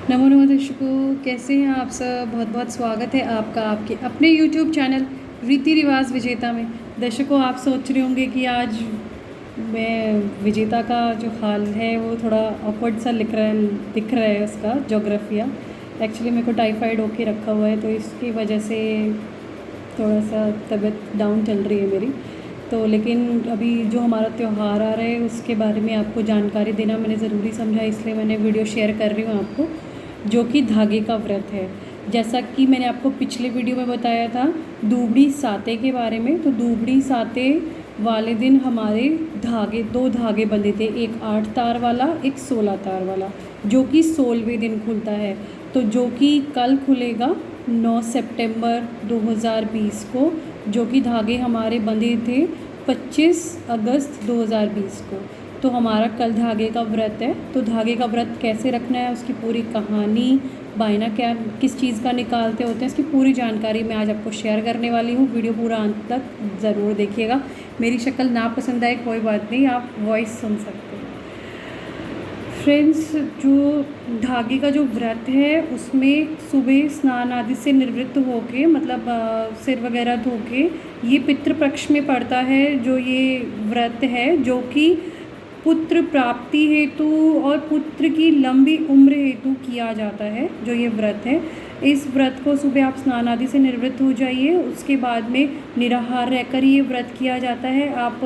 नमो नमो दर्शकों, कैसे हैं आप सब। बहुत बहुत स्वागत है आपका आपके अपने YouTube चैनल रीति रिवाज विजेता में। दर्शकों, आप सोच रहे होंगे कि आज मैं विजेता का जो हाल है वो थोड़ा ऑकवर्ड सा दिख रहा है उसका जोग्राफिया। एक्चुअली मेरे को टाइफाइड होके रखा हुआ है, तो इसकी वजह से थोड़ा सा तबीयत डाउन चल रही है मेरी। तो लेकिन अभी जो हमारा त्यौहार आ रहा है उसके बारे में आपको जानकारी देना मैंने ज़रूरी समझा, इसलिए मैंने वीडियो शेयर कर रही हूँ आपको, जो कि धागे का व्रत है। जैसा कि मैंने आपको पिछले वीडियो में बताया था दूबड़ी साते के बारे में, तो दूबड़ी साते वाले दिन हमारे दो धागे बंधे थे, एक 8 तार वाला, एक 16 तार वाला, जो कि 16वें दिन खुलता है। तो जो कि कल खुलेगा 9 सितंबर 2020 को, जो कि धागे हमारे बंधे थे 25 अगस्त 2020 को। तो हमारा कल धागे का व्रत है। तो धागे का व्रत कैसे रखना है, उसकी पूरी कहानी, बायना क्या किस चीज़ का निकालते होते हैं, इसकी पूरी जानकारी मैं आज आपको शेयर करने वाली हूँ। वीडियो पूरा अंत तक ज़रूर देखिएगा। मेरी शक्ल ना पसंद आए कोई बात नहीं, आप वॉइस सुन सकते हैं। फ्रेंड्स, जो धागे का जो व्रत है उसमें सुबह स्नान आदि से निवृत्त होके, मतलब सिर वगैरह धो के, ये पितृपक्ष में पड़ता है जो ये व्रत है, जो कि पुत्र प्राप्ति हेतु और पुत्र की लंबी उम्र हेतु किया जाता है जो ये व्रत है। इस व्रत को सुबह आप स्नान आदि से निवृत्त हो जाइए, उसके बाद में निराहार रहकर ये व्रत किया जाता है। आप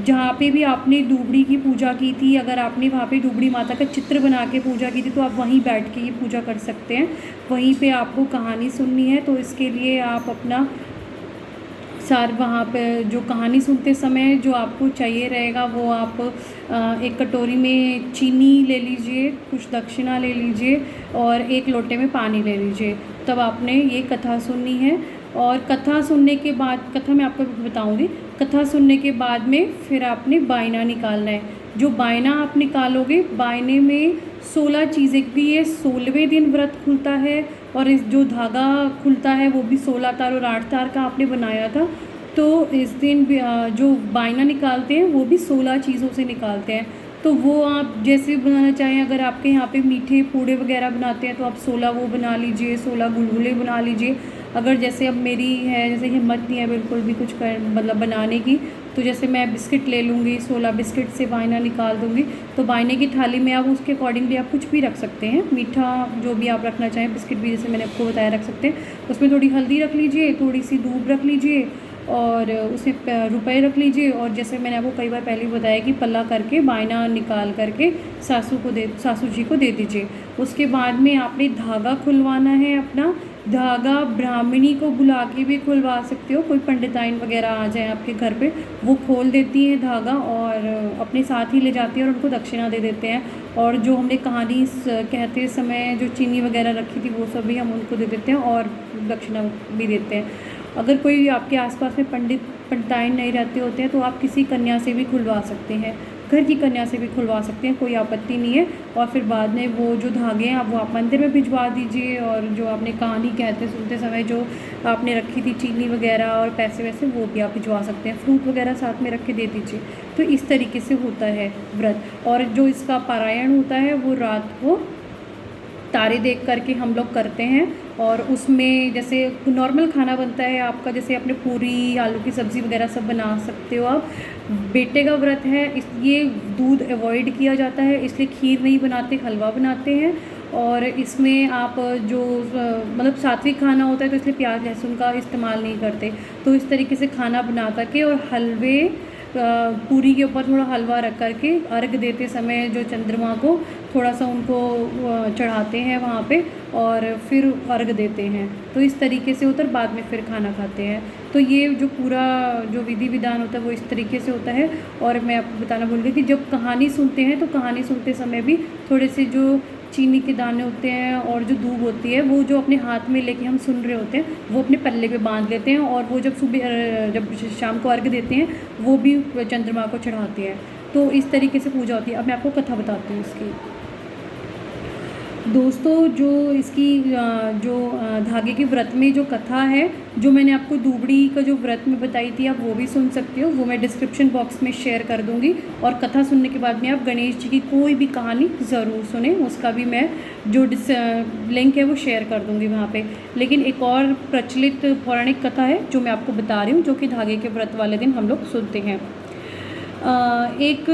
जहाँ पे भी आपने दूबड़ी की पूजा की थी, अगर आपने वहाँ पे दूबड़ी माता का चित्र बना के पूजा की थी, तो आप वहीं बैठ के ये पूजा कर सकते हैं। वहीं पे आपको कहानी सुननी है, तो इसके लिए आप अपना वहाँ पे जो कहानी सुनते समय जो आपको चाहिए रहेगा वो आप एक कटोरी में चीनी ले लीजिए, कुछ दक्षिणा ले लीजिए और एक लोटे में पानी ले लीजिए। तब आपने ये कथा सुननी है। और कथा सुनने के बाद, कथा मैं आपको बताऊंगी, कथा सुनने के बाद में फिर आपने बायना निकालना है। जो बायना आप निकालोगे, बायने में 16 चीज़ें, भी ये 16वें दिन व्रत खुलता है और इस जो धागा खुलता है वो भी 16 तार और 8 तार का आपने बनाया था। तो इस दिन जो बायना निकालते हैं वो भी 16 चीज़ों से निकालते हैं। तो वो आप जैसे बनाना चाहें, अगर आपके यहाँ पे मीठे पूड़े वगैरह बनाते हैं तो आप 16 वो बना लीजिए, 16 गुलगुले बना लीजिए। अगर जैसे अब मेरी है, जैसे हिम्मत नहीं है बिल्कुल भी कुछ कर मतलब बनाने की, तो जैसे मैं बिस्किट ले लूँगी, 16 बिस्किट से बायना निकाल दूँगी। तो बायने की थाली में आप उसके अकॉर्डिंगली आप कुछ भी रख सकते हैं, मीठा जो भी आप रखना चाहें, बिस्किट भी जैसे मैंने आपको बताया रख सकते हैं। उसमें थोड़ी हल्दी रख लीजिए, थोड़ी सी दूब रख लीजिए और उसमें रुपए रख लीजिए। और जैसे मैंने आपको कई बार पहले बताया कि पल्ला करके बायना निकाल करके सासू जी को दे दीजिए। उसके बाद में आपने धागा खुलवाना है अपना। धागा ब्राह्मणी को बुला के भी खुलवा सकते हो, कोई पंडिताइन वगैरह आ जाए आपके घर पे, वो खोल देती है धागा और अपने साथ ही ले जाती है और उनको दक्षिणा दे देते हैं। और जो हमने कहानी कहते समय जो चीनी वगैरह रखी थी वो सब भी हम उनको दे देते हैं और दक्षिणा भी देते हैं। अगर कोई आपके आसपास में पंडिताइन नहीं रहते होते हैं तो आप किसी कन्या से भी खुलवा सकते हैं, घर की कन्या से भी खुलवा सकते हैं, कोई आपत्ति नहीं है। और फिर बाद में वो जो धागे हैं वो आप मंदिर में भिजवा दीजिए। और जो आपने कहानी कहते सुनते समय जो आपने रखी थी चीनी वगैरह और पैसे वैसे, वो भी आप भिजवा सकते हैं, फ्रूट वगैरह साथ में रख के दे दीजिए। तो इस तरीके से होता है व्रत। और जो इसका पारायण होता है वो रात को तारे देख करके हम लोग करते हैं। और उसमें जैसे नॉर्मल खाना बनता है आपका, जैसे अपने पूरी आलू की सब्ज़ी वगैरह सब बना सकते हो आप। बेटे का व्रत है, इसलिए दूध अवॉइड किया जाता है, इसलिए खीर नहीं बनाते, हलवा बनाते हैं। और इसमें आप जो मतलब सात्विक खाना होता है तो इसलिए प्याज लहसुन का इस्तेमाल नहीं करते। तो इस तरीके से खाना बना करके और हलवे पूरी के ऊपर थोड़ा हलवा रख करके अर्घ देते समय जो चंद्रमा को थोड़ा सा उनको चढ़ाते हैं वहाँ पे और फिर अर्घ देते हैं। तो इस तरीके से होता है, बाद में फिर खाना खाते हैं। तो ये जो पूरा जो विधि विधान होता है वो इस तरीके से होता है। और मैं आपको बताना भूल गई कि जब कहानी सुनते हैं तो कहानी सुनते समय भी थोड़े से जो चीनी के दाने होते हैं और जो दूब होती है वो जो अपने हाथ में लेके हम सुन रहे होते हैं वो अपने पल्ले पे बांध लेते हैं। और वो जब शाम को अर्घ देते हैं वो भी चंद्रमा को चढ़ाते हैं। तो इस तरीके से पूजा होती है। अब मैं आपको कथा बताती हूँ इसकी। दोस्तों जो इसकी धागे के व्रत में जो कथा है, जो मैंने आपको दूबड़ी का जो व्रत में बताई थी, आप वो भी सुन सकते हो। वो मैं डिस्क्रिप्शन बॉक्स में शेयर कर दूंगी। और कथा सुनने के बाद में आप गणेश जी की कोई भी कहानी ज़रूर सुने, उसका भी मैं जो लिंक है वो शेयर कर दूंगी वहाँ पे। लेकिन एक और प्रचलित पौराणिक कथा है जो मैं आपको बता रही हूँ, जो कि धागे के व्रत वाले दिन हम लोग सुनते हैं। एक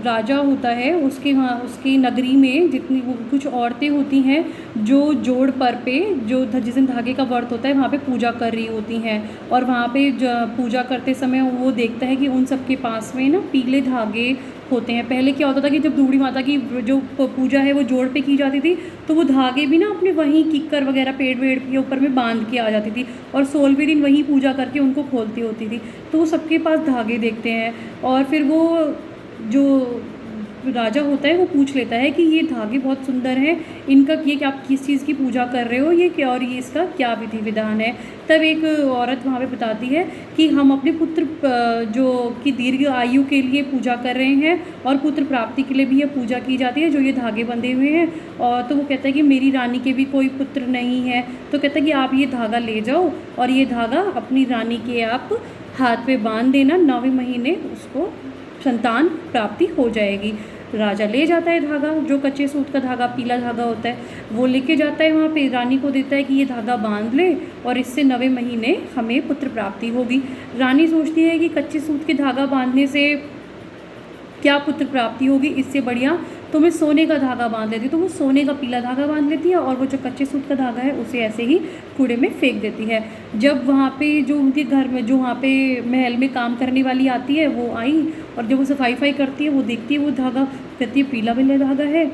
राजा होता है, उसके वहाँ उसकी नगरी में जितनी वो कुछ औरतें होती हैं जो जोड़ पर पे जो जिस दिन धागे का व्रत होता है वहाँ पे पूजा कर रही होती हैं। और वहाँ पे पूजा करते समय वो देखता है कि उन सब के पास में ना पीले धागे होते हैं। पहले क्या होता था कि जब दूबड़ी माता की जो पूजा है वो जोड़ पे की जाती थी, तो वो धागे भी ना अपने वहीं किक्कर वगैरह पेड़ वेड़ के ऊपर में बांध के आ जाती थी, और 16वें दिन वहीं पूजा करके उनको खोलती होती थी। तो वो सबके पास धागे देखते हैं, और फिर वो जो राजा होता है वो पूछ लेता है कि ये धागे बहुत सुंदर हैं, इनका ये कि आप किस चीज़ की पूजा कर रहे हो, ये क्या, और ये इसका क्या विधि विधान है। तब एक औरत वहाँ पे बताती है कि हम अपने पुत्र जो की दीर्घ आयु के लिए पूजा कर रहे हैं, और पुत्र प्राप्ति के लिए भी ये पूजा की जाती है, जो ये धागे बंधे हुए हैं। और तो वो कहता है कि मेरी रानी के भी कोई पुत्र नहीं है। तो कहता है कि आप ये धागा ले जाओ, और ये धागा अपनी रानी के आप हाथ पे बांध देना, 9वें महीने उसको संतान प्राप्ति हो जाएगी। राजा ले जाता है धागा, जो कच्चे सूत का धागा पीला धागा होता है वो लेके जाता है वहाँ पे, रानी को देता है कि ये धागा बांध ले, और इससे 9वें महीने हमें पुत्र प्राप्ति होगी। रानी सोचती है कि कच्चे सूत के धागा बांधने से क्या पुत्र प्राप्ति होगी, इससे बढ़िया तो मैं सोने का धागा बांध लेती हूँ। तो वो सोने का पीला धागा बांध लेती है, और वो जो कच्चे सूत का धागा है उसे ऐसे ही कूड़े में फेंक देती है। जब वहाँ पे जो उनके घर में जो वहाँ पे महल में काम करने वाली आती है वो आई, और जब वो सफाई करती है वो देखती है वो धागा, कहती है पीला पीला धागा है,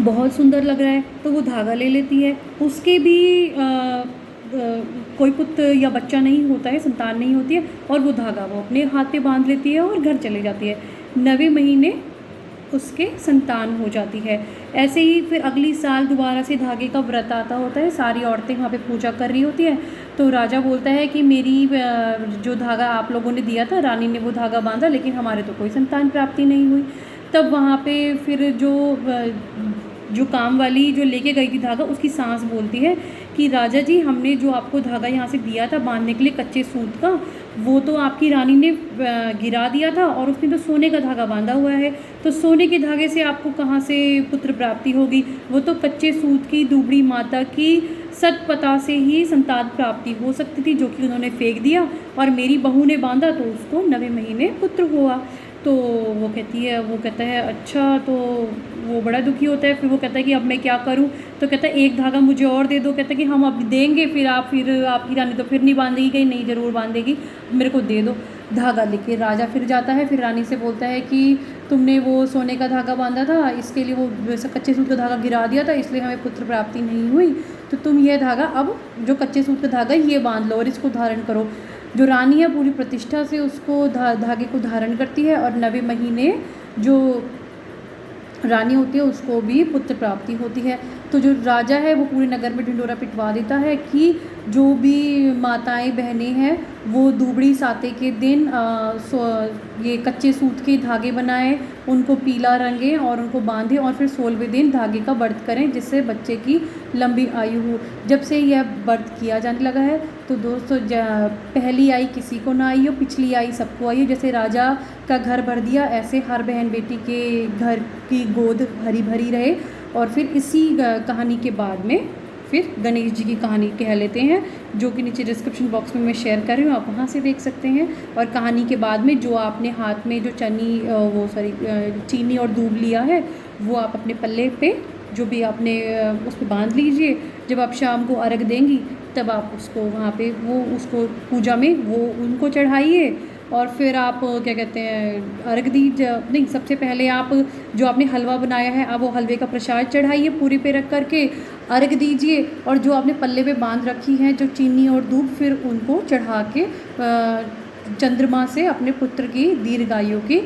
बहुत सुंदर लग रहा है। तो वो धागा ले लेती है। उसके भी कोई पुत्र या बच्चा नहीं होता है, संतान नहीं होती है, और वो धागा वो अपने हाथ पे बांध लेती है और घर चले जाती है। 9वें महीने उसके संतान हो जाती है। ऐसे ही फिर अगली साल दोबारा से धागे का व्रत आता होता है, सारी औरतें वहाँ पे पूजा कर रही होती है। तो राजा बोलता है कि मेरी जो धागा आप लोगों ने दिया था, रानी ने वो धागा बांधा, लेकिन हमारे तो कोई संतान प्राप्ति नहीं हुई। तब वहाँ पे फिर जो काम वाली जो लेके गई थी धागा, उसकी सास बोलती है कि राजा जी, हमने जो आपको धागा यहाँ से दिया था बांधने के लिए कच्चे सूत का, वो तो आपकी रानी ने गिरा दिया था, और उसने तो सोने का धागा बांधा हुआ है। तो सोने के धागे से आपको कहाँ से पुत्र प्राप्ति होगी, वो तो कच्चे सूत की दूबड़ी माता की सतपथा से ही संतान प्राप्ति हो सकती थी, जो कि उन्होंने फेंक दिया, और मेरी बहू ने बांधा तो उसको 9वें महीने पुत्र हुआ। तो वो कहता है अच्छा। तो वो बड़ा दुखी होता है। फिर वो कहता है कि अब मैं क्या करूं। तो कहता है एक धागा मुझे और दे दो। कहता है कि हम अब देंगे, फिर आपकी रानी तो फिर नहीं बांधेगी, कहीं नहीं ज़रूर बांधेगी, मेरे को दे दो। धागा लेके राजा फिर जाता है, फिर रानी से बोलता है कि तुमने वो सोने का धागा बांधा था, इसके लिए वो कच्चे सूत का धागा गिरा दिया था, इसलिए हमें पुत्र प्राप्ति नहीं हुई। तो तुम ये धागा, अब जो कच्चे सूत का धागा ये बांध लो और इसको धारण करो। जो रानी है पूरी प्रतिष्ठा से उसको धागे को धारण करती है, और 9वें महीने जो रानी होती है उसको भी पुत्र प्राप्ति होती है। तो जो राजा है वो पूरे नगर में ढिंडोरा पिटवा देता है कि जो भी माताएं बहनें हैं वो दूबड़ी साते के दिन ये कच्चे सूत के धागे बनाएं, उनको पीला रंगें और उनको बांधें, और फिर 16वें दिन धागे का व्रत करें, जिससे बच्चे की लंबी आयु हो। जब से यह व्रत किया जाने लगा है तो दोस्तों, पहली आई किसी को ना आई हो, पिछली आई सबको आई हो। जैसे राजा का घर भर दिया, ऐसे हर बहन बेटी के घर की गोद हरी भरी रहे। और फिर इसी कहानी के बाद में फिर गणेश जी की कहानी कह लेते हैं, जो कि नीचे डिस्क्रिप्शन बॉक्स में मैं शेयर कर रही हूँ, आप वहाँ से देख सकते हैं। और कहानी के बाद में जो आपने हाथ में जो चीनी और दूब लिया है, वो आप अपने पल्ले पे जो भी आपने उस पर बांध लीजिए। जब आप शाम को अर्घ देंगी तब आप उसको वहाँ पे उसको पूजा में वो उनको चढ़ाइए। और फिर आप क्या कहते हैं, अर्घ दीजिए। नहीं, सबसे पहले आप जो आपने हलवा बनाया है, आप वो हलवे का प्रसाद चढ़ाइए पूरी पे रख करके, अर्घ दीजिए। और जो आपने पल्ले पे बांध रखी हैं जो चीनी और दूध, फिर उनको चढ़ा के चंद्रमा से अपने पुत्र की दीर्घायु की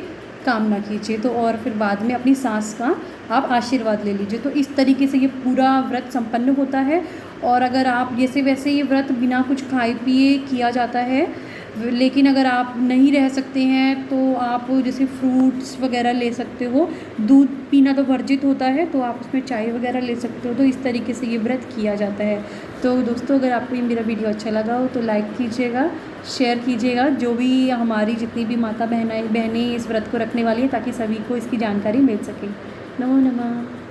कामना कीजिए। तो और फिर बाद में अपनी सास का आप आशीर्वाद ले लीजिए। तो इस तरीके से ये पूरा व्रत संपन्न होता है। और अगर आप जैसे वैसे ये व्रत बिना कुछ खाए पिए किया जाता है, लेकिन अगर आप नहीं रह सकते हैं तो आप जैसे फ्रूट्स वगैरह ले सकते हो। दूध पीना तो वर्जित होता है, तो आप उसमें चाय वगैरह ले सकते हो। तो इस तरीके से ये व्रत किया जाता है। तो दोस्तों, अगर आपको ये मेरा वीडियो अच्छा लगा हो तो लाइक कीजिएगा, शेयर कीजिएगा, जो भी हमारी जितनी भी माता बहनें इस व्रत को रखने वाली है, ताकि सभी को इसकी जानकारी मिल सके। नमो नमः।